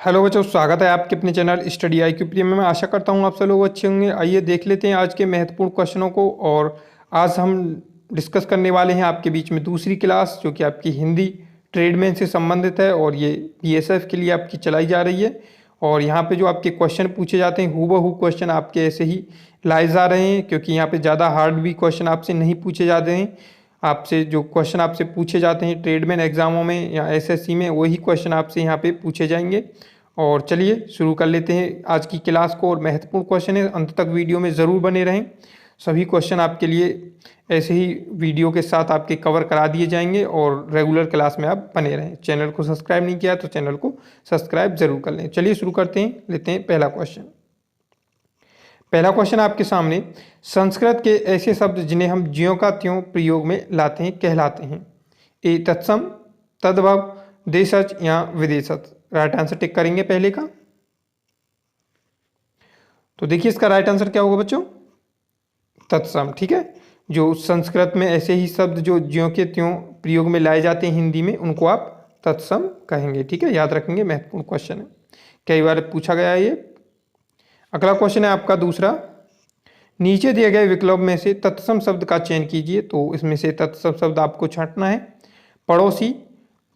Hello बच्चों, स्वागत है आपके अपने चैनल स्टडी IQ प्रीमियम में। आशा करता हूँ आप सब लोग अच्छे होंगे। आइए देख लेते हैं आज के महत्वपूर्ण क्वेश्चनों को। और आज हम डिस्कस करने वाले हैं आपके बीच में दूसरी क्लास, जो कि आपकी हिंदी ट्रेडमैन से संबंधित है और ये BSF के लिए आपकी चलाई जा रही है। और यहाँ पे जो आपके क्वेश्चन पूछे जाते हैं, हूबहू क्वेश्चन आपके ऐसे ही लाए जा रहे हैं, क्योंकि यहाँ पे ज़्यादा हार्ड भी क्वेश्चन आपसे नहीं पूछे जाते हैं। आपसे जो क्वेश्चन आपसे पूछे जाते हैं ट्रेडमैन एग्जामों में या SSC में, वही क्वेश्चन आपसे यहाँ पे पूछे जाएंगे। और चलिए शुरू कर लेते हैं आज की क्लास को। और महत्वपूर्ण क्वेश्चन है, अंत तक वीडियो में ज़रूर बने रहें। सभी क्वेश्चन आपके लिए ऐसे ही वीडियो के साथ आपके कवर करा दिए जाएंगे और रेगुलर क्लास में आप बने रहें। चैनल को सब्सक्राइब नहीं किया तो चैनल को सब्सक्राइब जरूर कर लें। चलिए शुरू करते हैं, लेते हैं पहला क्वेश्चन। पहला क्वेश्चन आपके सामने, संस्कृत के ऐसे शब्द जिन्हें हम ज्यों का त्यों प्रयोग में लाते हैं कहलाते हैं। ए तत्सम, तद्भव, देशज या विदेशज। राइट आंसर टिक करेंगे पहले का। तो देखिए इसका राइट आंसर क्या होगा बच्चों, तत्सम। ठीक है, जो संस्कृत में ऐसे ही शब्द जो ज्यों के त्यों प्रयोग में लाए जाते हैं हिंदी में, उनको आप तत्सम कहेंगे। ठीक है, याद रखेंगे, महत्वपूर्ण क्वेश्चन है, कई बार पूछा गया है ये। अगला क्वेश्चन है आपका दूसरा, नीचे दिए गए विकल्प में से तत्सम शब्द का चयन कीजिए। तो इसमें से तत्सम शब्द आपको छांटना है। पड़ोसी,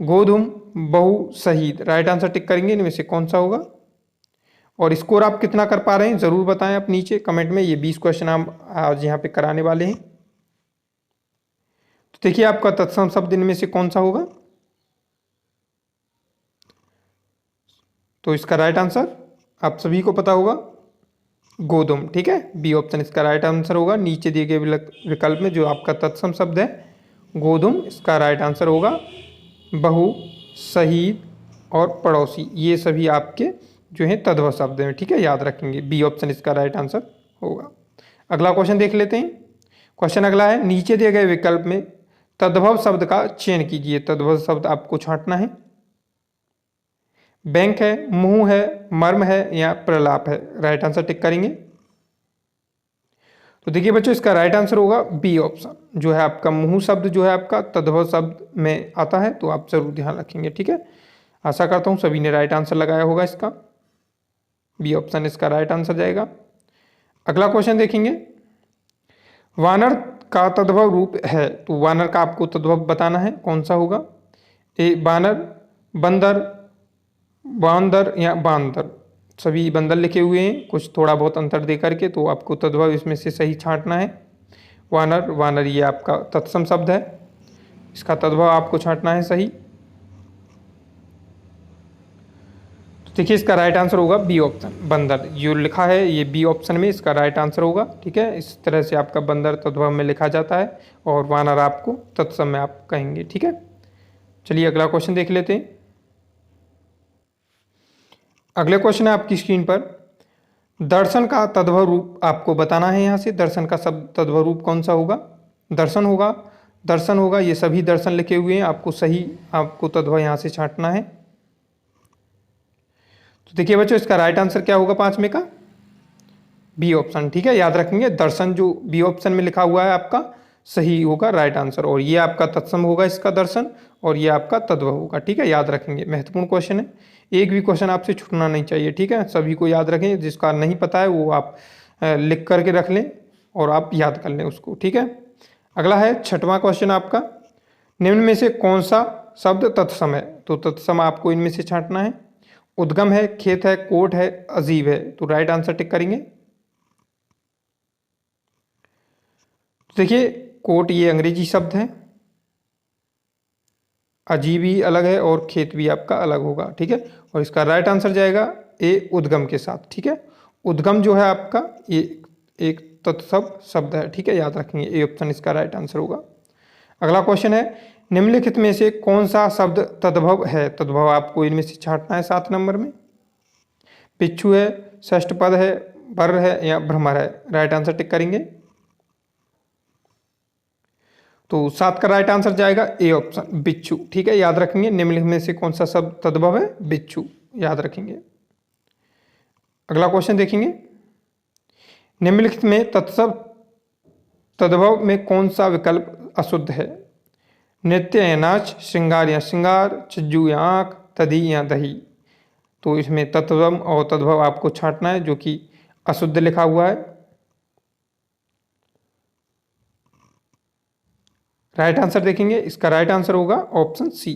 गोधूम, बहु, शहीद। राइट आंसर टिक करेंगे, इनमें से कौन सा होगा। और स्कोर आप कितना कर पा रहे हैं जरूर बताएं आप नीचे कमेंट में। ये 20 क्वेश्चन हम आज यहाँ पे कराने वाले हैं। तो देखिए आपका तत्सम शब्द इनमें से कौन सा होगा। तो इसका राइट आंसर आप सभी को पता होगा, गोधूम। ठीक है, बी ऑप्शन इसका राइट आंसर होगा। नीचे दिए गए विकल्प में जो आपका तत्सम शब्द है गोधूम, इसका राइट आंसर होगा बहु, शहीद और पड़ोसी। ये सभी आपके जो है तद्भव शब्द हैं। ठीक है, याद रखेंगे, बी ऑप्शन इसका राइट आंसर होगा। अगला क्वेश्चन देख लेते हैं। क्वेश्चन अगला है, नीचे दिए गए विकल्प में तद्भव शब्द का चयन कीजिए। तद्भव शब्द आपको छांटना है। बैंक है, मुंह है, मर्म है या प्रलाप है। राइट आंसर टिक करेंगे। तो देखिए बच्चों, इसका राइट आंसर होगा बी ऑप्शन, जो है आपका मुंह शब्द जो है आपका तद्भव शब्द में आता है। तो आप जरूर ध्यान रखेंगे। ठीक है, आशा करता हूं सभी ने राइट आंसर लगाया होगा इसका। बी ऑप्शन इसका राइट आंसर जाएगा। अगला क्वेश्चन देखेंगे, वानर का तद्भव रूप है। तो वानर का आपको तद्भव बताना है, कौन सा होगा। ए बानर, बंदर, बांदर या बांदर। सभी बंदर लिखे हुए हैं, कुछ थोड़ा बहुत अंतर दे करके। तो आपको तद्भव इसमें से सही छांटना है। वानर, वानर ये आपका तत्सम शब्द है, इसका तद्भव आपको छांटना है सही। तो देखिए इसका राइट आंसर होगा बी ऑप्शन, बंदर। जो लिखा है ये बी ऑप्शन में, इसका राइट आंसर होगा। ठीक है, इस तरह से आपका बंदर तद्भव में लिखा जाता है और वानर आपको तत्सम में आप कहेंगे। ठीक है, चलिए अगला क्वेश्चन देख लेते हैं। अगले क्वेश्चन है आपकी स्क्रीन पर, दर्शन का तद्भव रूप आपको बताना है। यहाँ से दर्शन का शब्द तद्भव रूप कौन सा होगा। दर्शन होगा, दर्शन होगा, ये सभी दर्शन लिखे हुए हैं, आपको सही आपको तद्भव यहाँ से छांटना है। तो देखिए बच्चों, इसका राइट आंसर क्या होगा पांचवे का, बी ऑप्शन। ठीक है, याद रखेंगे, दर्शन जो बी ऑप्शन में लिखा हुआ है आपका सही होगा राइट आंसर। और ये आपका तत्सम होगा इसका दर्शन, और ये आपका तद्भव होगा। ठीक है, याद रखेंगे, महत्वपूर्ण क्वेश्चन है, एक भी क्वेश्चन आपसे छूटना नहीं चाहिए। ठीक है, सभी को याद रखें, जिसका नहीं पता है वो आप लिख करके रख लें और आप याद कर लें उसको। ठीक है, अगला है छठवां क्वेश्चन आपका, निम्न में से कौन सा शब्द तत्सम है। तो तत्सम आपको इनमें से छांटना है। उद्गम है, खेत है, कोट है, अजीब है। तो राइट आंसर टिक करेंगे। तो देखिए कोट ये अंग्रेजी शब्द है, अजीब ही अलग है और खेत भी आपका अलग होगा। ठीक है, और इसका राइट आंसर जाएगा ए उद्गम के साथ। ठीक है, उद्गम जो है आपका ये एक तत्सम शब्द है। ठीक है, याद रखेंगे, ए ऑप्शन इसका राइट आंसर होगा। अगला क्वेश्चन है, निम्नलिखित में से कौन सा शब्द तद्भव है। तद्भव आपको इनमें से छांटना है 7 नंबर में। पिच्छू है, षष्ठ पद है, बर है या भ्रमर है। राइट आंसर टिक करेंगे। तो 7 का राइट आंसर जाएगा ए ऑप्शन, बिच्छू। ठीक है, याद रखेंगे, निम्नलिखित में से कौन सा शब्द तद्भव है, बिच्छू, याद रखेंगे। अगला क्वेश्चन देखेंगे, निम्नलिखित में तद्भव में कौन सा विकल्प अशुद्ध है। नृत्य या नाच, श्रृंगार या श्रृंगार, छज्जू या आंख, तधी या दही। तो इसमें तत्वम और तद्भव आपको छांटना है, जो कि अशुद्ध लिखा हुआ है। राइट आंसर देखेंगे, इसका राइट आंसर होगा ऑप्शन सी,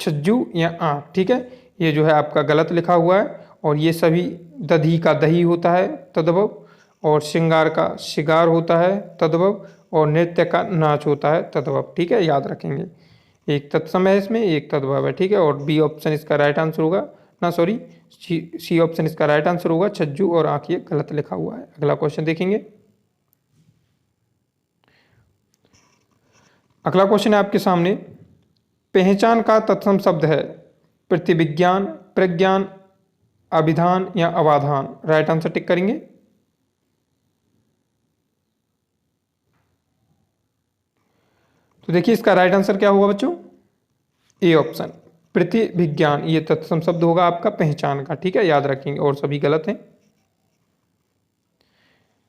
छज्जू या आंख। ठीक है, ये जो है आपका गलत लिखा हुआ है। और ये सभी दधी का दही होता है तद्भव, और श्रृंगार का शिगार होता है तद्भव, और नृत्य का नाच होता है तद्भव। ठीक है, याद रखेंगे। एक तत्सम है इसमें, एक तद्भव है। ठीक है, और बी ऑप्शन इसका राइट आंसर होगा, ना सॉरी, सी ऑप्शन इसका राइट आंसर होगा, छज्जू और आंख ये गलत लिखा हुआ है। अगला क्वेश्चन देखेंगे। अगला क्वेश्चन है आपके सामने, पहचान का तत्सम शब्द है प्रतिविज्ञान, प्रज्ञान, अभिधान या अवाधान। राइट आंसर टिक करेंगे। तो देखिए इसका राइट आंसर क्या होगा बच्चों, ए ऑप्शन, प्रतिविज्ञान, ये तत्सम शब्द होगा आपका पहचान का। ठीक है, याद रखेंगे, और सभी गलत हैं।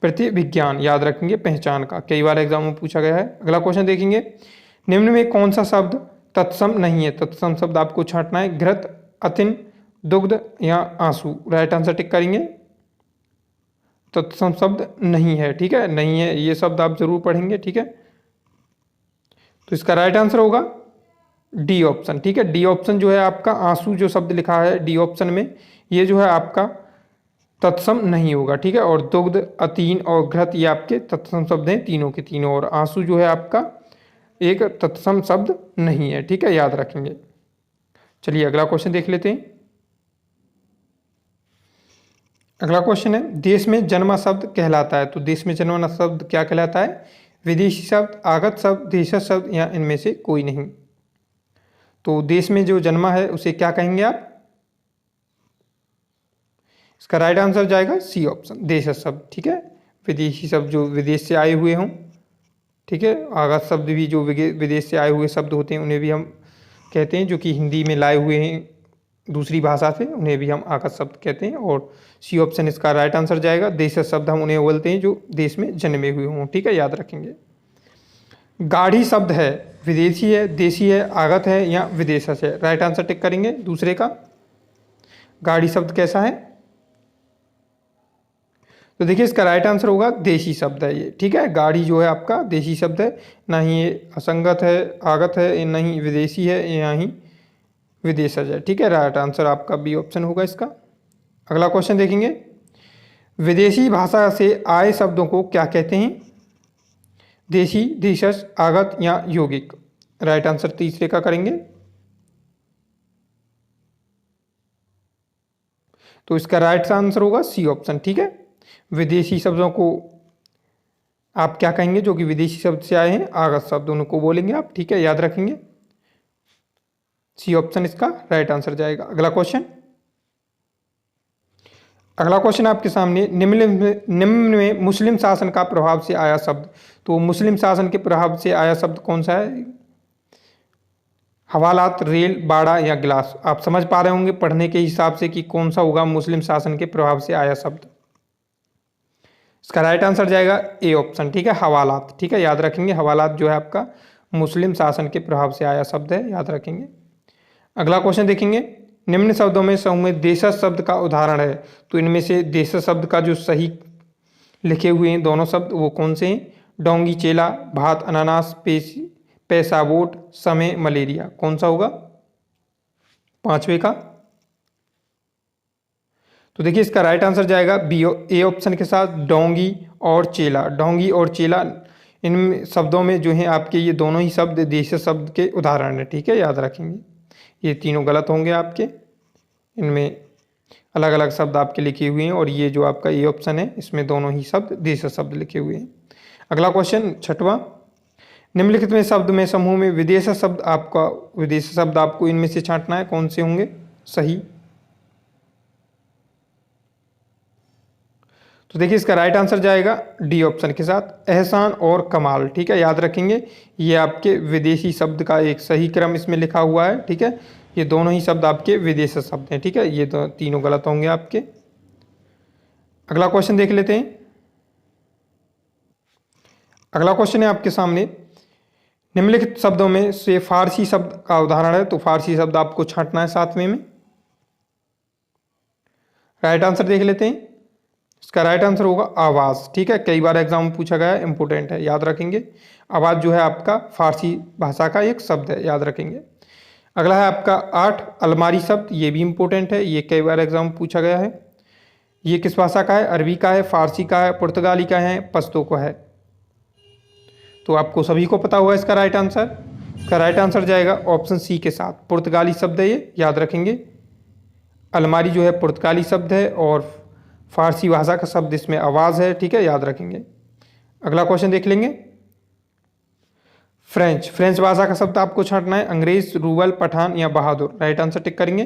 प्रतिविज्ञान याद रखेंगे, पहचान का, कई बार एग्जाम में पूछा गया है। अगला क्वेश्चन देखेंगे, निम्न में कौन सा शब्द तत्सम नहीं है। तत्सम शब्द आपको छांटना है, घृत, अतिन, दुग्ध या आंसू। राइट आंसर टिक करेंगे। तत्सम शब्द नहीं है, ठीक है, नहीं है, ये शब्द आप जरूर पढ़ेंगे। ठीक है, तो इसका राइट आंसर होगा डी ऑप्शन। ठीक है, डी ऑप्शन जो है आपका, आंसू जो शब्द लिखा है डी ऑप्शन में, ये जो है आपका तत्सम नहीं होगा। ठीक है, और दुग्ध, अतीन और घृत ये आपके तत्सम शब्द हैं, तीनों के तीनों, और आंसू जो है आपका एक तत्सम शब्द नहीं है। ठीक है, याद रखेंगे। चलिए अगला क्वेश्चन देख लेते हैं। अगला क्वेश्चन है, देश में जन्मा शब्द कहलाता है। तो देश में जन्मा शब्द क्या कहलाता है, विदेशी शब्द, आगत शब्द, देशज शब्द या इनमें से कोई नहीं। तो देश में जो जन्मा है उसे क्या कहेंगे आप, इसका राइट आंसर जाएगा सी ऑप्शन, देशज शब्द। ठीक है, विदेशी शब्द जो विदेश से आए हुए हों। ठीक है, आगत शब्द भी जो विदेश से आए हुए शब्द होते हैं उन्हें भी हम कहते हैं, जो कि हिंदी में लाए हुए हैं दूसरी भाषा से, उन्हें भी हम आगत शब्द कहते हैं। और सी ऑप्शन इसका राइट आंसर जाएगा, देशज शब्द हम उन्हें बोलते हैं जो देश में जन्मे हुए हों। ठीक है, याद रखेंगे। गाढ़ी शब्द है, विदेशी है, देशी है, आगत है या विदेशज है। राइट आंसर टिक करेंगे दूसरे का। गाढ़ी शब्द कैसा है, तो देखिए इसका राइट आंसर होगा देशी शब्द है ये। ठीक है, गाड़ी जो है आपका देशी शब्द है, ना ही ये असंगत है, आगत है, ना ही विदेशी है, या ही विदेशज है। ठीक है, राइट आंसर आपका बी ऑप्शन होगा इसका। अगला क्वेश्चन देखेंगे, विदेशी भाषा से आए शब्दों को क्या कहते हैं, देशी, देशज, आगत या यौगिक। राइट आंसर तीसरे का करेंगे। तो इसका राइट आंसर होगा सी ऑप्शन। ठीक है, विदेशी शब्दों को आप क्या कहेंगे, जो कि विदेशी शब्द से आए हैं, आगत शब्द, उनको बोलेंगे आप। ठीक है, याद रखेंगे, सी ऑप्शन इसका राइट आंसर जाएगा। अगला क्वेश्चन, अगला क्वेश्चन आपके सामने, निम्न में मुस्लिम शासन का प्रभाव से आया शब्द। तो मुस्लिम शासन के प्रभाव से आया शब्द कौन सा है, हवालात, रेल, बाड़ा या गिलास। आप समझ पा रहे होंगे पढ़ने के हिसाब से कि कौन सा होगा मुस्लिम शासन के प्रभाव से आया शब्द। इसका राइट आंसर जाएगा ए ऑप्शन। ठीक है, हवालात। ठीक है, याद रखेंगे, हवालात जो है आपका मुस्लिम शासन के प्रभाव से आया शब्द है, याद रखेंगे। अगला क्वेश्चन देखेंगे, निम्न शब्दों में समूह में देशज शब्द का उदाहरण है। तो इनमें से देशज शब्द का जो सही लिखे हुए हैं दोनों शब्द वो कौन से हैं, डोंगी, चेला, भात, अनानास, पैसा, वोट, समय, मलेरिया। कौन सा होगा पांचवे का, तो देखिए इसका राइट आंसर जाएगा बी, ए ऑप्शन के साथ, डोंगी और चेला। डोंगी और चेला इन शब्दों में जो है आपके ये दोनों ही शब्द देशज शब्द के उदाहरण है। ठीक है, याद रखेंगे, ये तीनों गलत होंगे आपके, इनमें अलग अलग शब्द आपके लिखे हुए हैं, और ये जो आपका ए ऑप्शन है इसमें दोनों ही शब्द देशज शब्द लिखे हुए हैं। अगला क्वेश्चन छठवां, निम्नलिखित में शब्द में समूह में विदेशज शब्द आपको इनमें से छांटना है, कौन से होंगे सही। तो देखिए इसका राइट आंसर जाएगा डी ऑप्शन के साथ, एहसान और कमाल। ठीक है, याद रखेंगे, ये आपके विदेशी शब्द का एक सही क्रम इसमें लिखा हुआ है। ठीक है, ये दोनों ही शब्द आपके विदेशी शब्द हैं। ठीक है, ये तो तीनों गलत होंगे आपके। अगला क्वेश्चन देख लेते हैं। अगला क्वेश्चन है आपके सामने, निम्नलिखित शब्दों में से फारसी शब्द का उदाहरण है। तो फारसी शब्द आपको छांटना है सातवें में। राइट आंसर देख लेते हैं। इसका राइट आंसर होगा आवाज़। ठीक है, कई बार एग्जाम में पूछा गया है, इंपॉर्टेंट है, याद रखेंगे। आवाज़ जो है आपका फारसी भाषा का एक शब्द है, याद रखेंगे। अगला है आपका 8 अलमारी शब्द, ये भी इंपॉर्टेंट है, ये कई बार एग्जाम में पूछा गया है। ये किस भाषा का है? अरबी का है, फारसी का है, पुर्तगाली का है, पश्तो का है। तो आपको सभी को पता होगा इसका राइट आंसर। इसका राइट आंसर जाएगा ऑप्शन सी के साथ, पुर्तगाली शब्द है ये, याद रखेंगे। अलमारी जो है पुर्तगाली शब्द है और फारसी भाषा का शब्द इसमें आवाज़ है। ठीक है, याद रखेंगे। अगला क्वेश्चन देख लेंगे। फ्रेंच, फ्रेंच भाषा का शब्द आपको छांटना है, अंग्रेज, रूबल, पठान या बहादुर। राइट आंसर टिक करेंगे।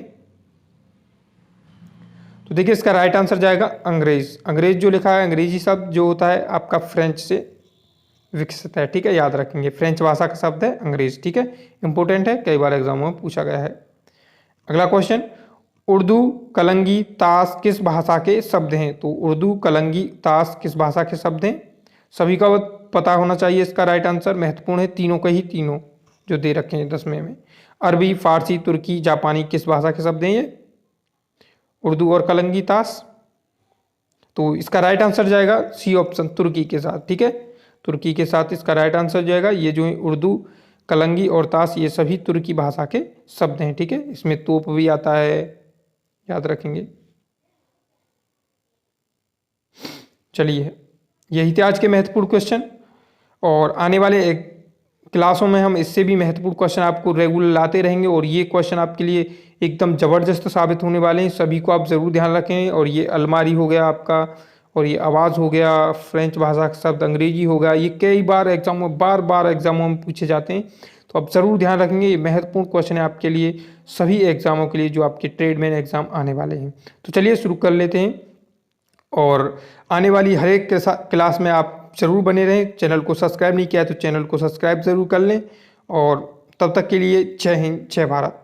तो देखिए इसका राइट आंसर जाएगा अंग्रेज। अंग्रेज जो लिखा है, अंग्रेजी शब्द जो होता है आपका फ्रेंच से विकसित है। ठीक है, याद रखेंगे। फ्रेंच भाषा का शब्द है अंग्रेज। ठीक है, इंपॉर्टेंट है, कई बार एग्जामों में पूछा गया है। अगला क्वेश्चन, उर्दू, कलंगी, ताश किस भाषा के शब्द हैं? तो उर्दू, कलंगी, ताश किस भाषा के शब्द हैं? सभी का पता होना चाहिए इसका राइट आंसर, महत्वपूर्ण है, तीनों के ही तीनों जो दे रखे हैं 10वें में। अरबी, फारसी, तुर्की, जापानी किस भाषा के शब्द हैं ये? उर्दू और कलंगी, ताश। तो इसका राइट आंसर जाएगा सी ऑप्शन, तुर्की के साथ। ठीक है, तुर्की के साथ इसका राइट आंसर जाएगा। ये जो उर्दू, कलंगी और ताश ये सभी तुर्की भाषा के शब्द हैं। ठीक है, इसमें तोप भी आता है, याद रखेंगे। चलिए, यही थे आज के महत्वपूर्ण क्वेश्चन और आने वाले क्लासों में हम इससे भी महत्वपूर्ण क्वेश्चन आपको रेगुलर लाते रहेंगे और ये क्वेश्चन आपके लिए एकदम ज़बरदस्त साबित होने वाले हैं। सभी को आप ज़रूर ध्यान रखें। और ये अलमारी हो गया आपका, और ये आवाज़ हो गया, फ्रेंच भाषा का शब्द अंग्रेजी हो गया, ये कई बार एग्जामों में बार एग्जामों में पूछे जाते हैं। तो आप ज़रूर ध्यान रखेंगे, ये महत्वपूर्ण क्वेश्चन है आपके लिए, सभी एग्जामों के लिए जो आपके ट्रेडमैन एग्ज़ाम आने वाले हैं। तो चलिए शुरू कर लेते हैं और आने वाली हर एक क्लास में आप ज़रूर बने रहें। चैनल को सब्सक्राइब नहीं किया तो चैनल को सब्सक्राइब ज़रूर कर लें और तब तक के लिए जय हिंद, जय भारत।